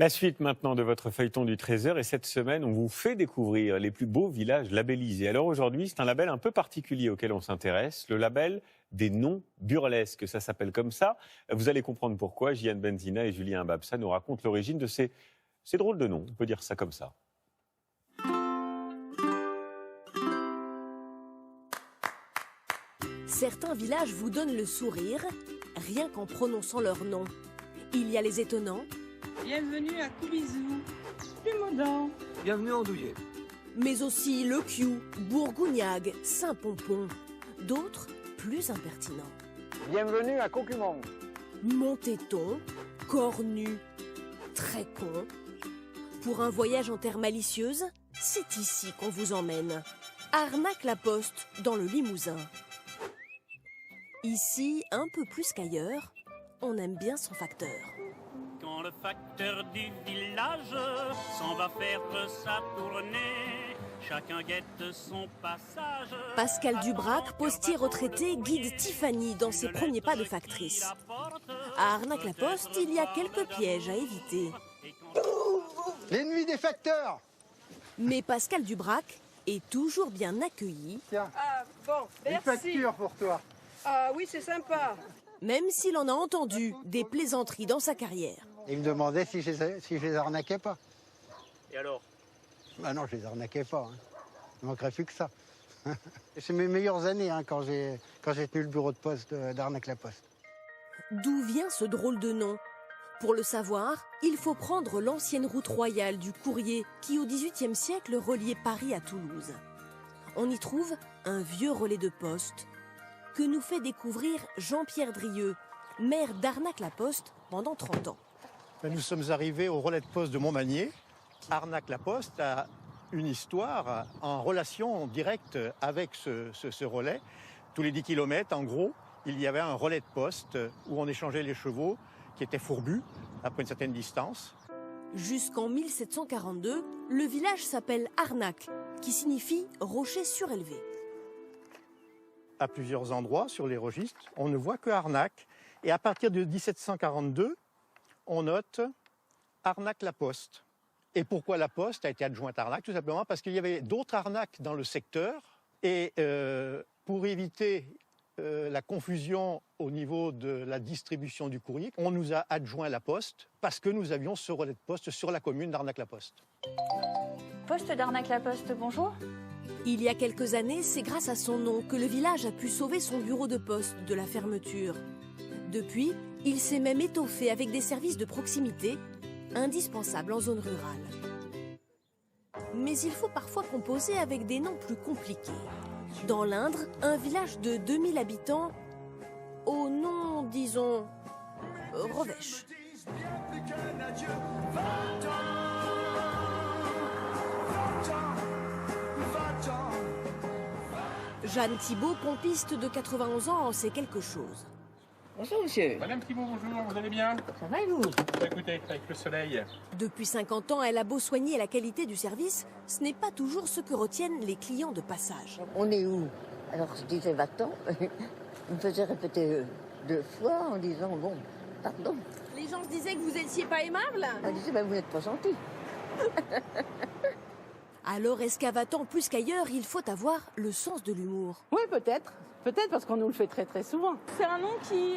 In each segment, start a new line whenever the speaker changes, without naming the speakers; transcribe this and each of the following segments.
La suite maintenant de votre feuilleton du Trésor, et cette semaine, on vous fait découvrir les plus beaux villages labellisés. Alors aujourd'hui, c'est un label un peu particulier auquel on s'intéresse, le label des noms burlesques, ça s'appelle comme ça. Vous allez comprendre pourquoi. Jian Benzina et Julien Babsa nous racontent l'origine de ces drôles de noms, on peut dire ça comme ça.
Certains villages vous donnent le sourire, rien qu'en prononçant leur nom. Il y a les étonnants.
Bienvenue à Coubizou, Plumodan.
Bienvenue en Douillet.
Mais aussi Le Kiou, Bourgougnac, Saint-Pompon. D'autres, plus impertinents.
Bienvenue à Concumon.
Montéton, Cornu, Trécon. Pour un voyage en terre malicieuse, c'est ici qu'on vous emmène. Arnac-la-Poste, dans le Limousin. Ici, un peu plus qu'ailleurs, on aime bien son facteur.
Quand le facteur du village s'en va faire sa tournée, chacun guette son passage.
Pascal Dubrac, postier retraité, guide Tiffany dans ses premiers pas de factrice. À Arnac-la-Poste, il y a quelques pièges à éviter.
L'ennemi des facteurs.
Mais Pascal Dubrac est toujours bien accueilli.
Tiens,
Ah bon,
une
merci.
facture pour toi.
Ah oui, c'est sympa.
Même s'il en a entendu des plaisanteries dans sa carrière.
Il me demandait si je les arnaquais pas.
Et alors?
Ah non, je les arnaquais pas. Hein. Il ne manquerait plus que ça. C'est mes meilleures années hein, quand j'ai tenu le bureau de poste d'Arnac-la-Poste.
D'où vient ce drôle de nom? Pour le savoir, il faut prendre l'ancienne route royale du courrier qui, au XVIIIe siècle, reliait Paris à Toulouse. On y trouve un vieux relais de poste que nous fait découvrir Jean-Pierre Drieux, maire d'Arnac-la-Poste pendant 30 ans.
Nous sommes arrivés au relais de poste de Montmagny. Arnac-la-Poste a une histoire en relation directe avec ce relais. Tous les 10 km, en gros, il y avait un relais de poste où on échangeait les chevaux qui étaient fourbus après une certaine distance.
Jusqu'en 1742, le village s'appelle Arnac, qui signifie rocher surélevé.
À plusieurs endroits sur les registres, on ne voit que Arnac. Et à partir de 1742, on note Arnac-la-Poste. Et pourquoi la Poste a été adjointe à Arnac? Tout simplement parce qu'il y avait d'autres arnaques dans le secteur. Et pour éviter la confusion au niveau de la distribution du courrier, on nous a adjoint la Poste parce que nous avions ce relais de poste sur la commune d'Arnac-la-Poste.
Poste d'Arnac-la-Poste, bonjour.
Il y a quelques années, c'est grâce à son nom que le village a pu sauver son bureau de poste de la fermeture. Depuis, il s'est même étoffé avec des services de proximité, indispensables en zone rurale. Mais il faut parfois composer avec des noms plus compliqués. Dans l'Indre, un village de 2000 habitants, au nom, disons, revêche. Jeanne Thibault, pompiste de 91 ans, en sait quelque chose.
Bonjour monsieur.
Madame Thibault, bonjour, vous allez bien?
Ça va et vous?
Écoutez, avec le soleil.
Depuis 50 ans, elle a beau soigner la qualité du service, ce n'est pas toujours ce que retiennent les clients de passage.
On est où? Alors je disais va-t'en. Il me faisait répéter 2 fois en disant bon, pardon.
Les gens se disaient que vous étiez pas aimable?
Elle disait ben, vous n'êtes pas gentil.
Alors est-ce qu'à Vatan, plus qu'ailleurs, il faut avoir le sens de l'humour?
Oui, peut-être. Peut-être parce qu'on nous le fait très très souvent.
C'est un nom qui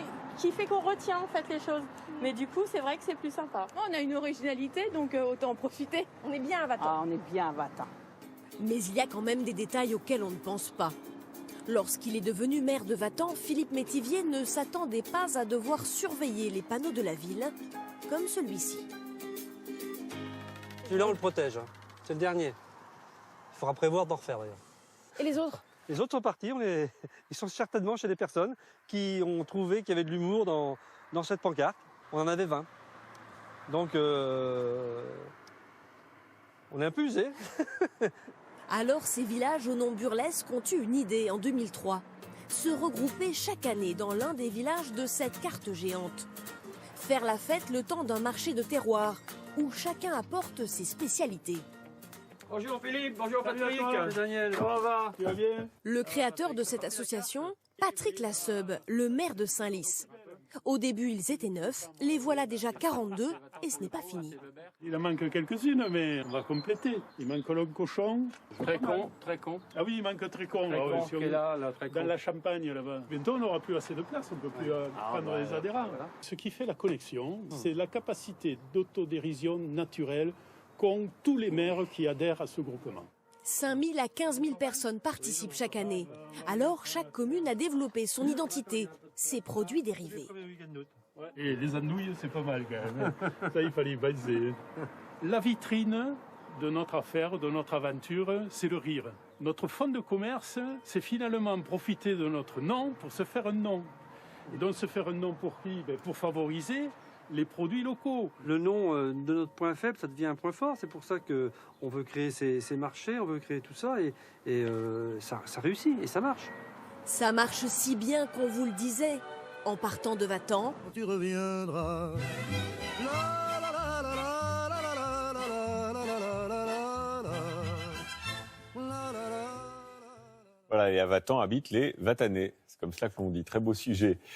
fait qu'on retient en fait les choses. Mais du coup, c'est vrai que c'est plus sympa. On a une originalité, donc autant en profiter. On est bien à Vatan.
Ah, on est bien à Vatan.
Mais il y a quand même des détails auxquels on ne pense pas. Lorsqu'il est devenu maire de Vatan, Philippe Métivier ne s'attendait pas à devoir surveiller les panneaux de la ville, comme celui-ci.
Celui-là, on le protège. C'est le dernier. Il faudra prévoir d'en refaire d'ailleurs.
Et les autres?
Les autres sont partis. Ils sont certainement chez des personnes qui ont trouvé qu'il y avait de l'humour dans cette pancarte. On en avait 20. Donc, on est un peu usés.
Alors, ces villages au nom burlesque ont eu une idée en 2003. Se regrouper chaque année dans l'un des villages de cette carte géante. Faire la fête le temps d'un marché de terroir, où chacun apporte ses spécialités.
Bonjour Philippe, bonjour Patrick.
Daniel.
Comment va? Tu vas bien?
Le créateur de cette association, Patrick Lasseube, le maire de Saint-Lys. Au début, ils étaient 9, les voilà déjà 42 et ce n'est pas fini.
Il en manque quelques-unes, mais on va compléter. Il manque le cochon.
Très con.
Ah oui, il manque très con.
Qui est là, très con.
Dans la Champagne, là-bas. Bientôt, on n'aura plus assez de place, on ne peut plus prendre les adhérents. Voilà. Ce qui fait la connexion, c'est la capacité d'autodérision naturelle qu'ont tous les maires qui adhèrent à ce groupement.
5 000 à 15 000 personnes participent chaque année. Alors, chaque commune a développé son identité, ses produits dérivés.
Et les andouilles, c'est pas mal quand même. Ça, il fallait y penser. La vitrine de notre affaire, de notre aventure, c'est le rire. Notre fonds de commerce, c'est finalement profiter de notre nom pour se faire un nom. Et donc se faire un nom pour qui? Pour favoriser les produits locaux.
Le nom de notre point faible, ça devient un point fort. C'est pour ça qu'on veut créer ces marchés, on veut créer tout ça et ça réussit et ça marche.
Ça marche si bien qu'on vous le disait. En partant de Vatan,
tu reviendras.
Voilà, et à Vatan habitent les Vatanais. C'est comme cela qu'on dit. Très beau sujet.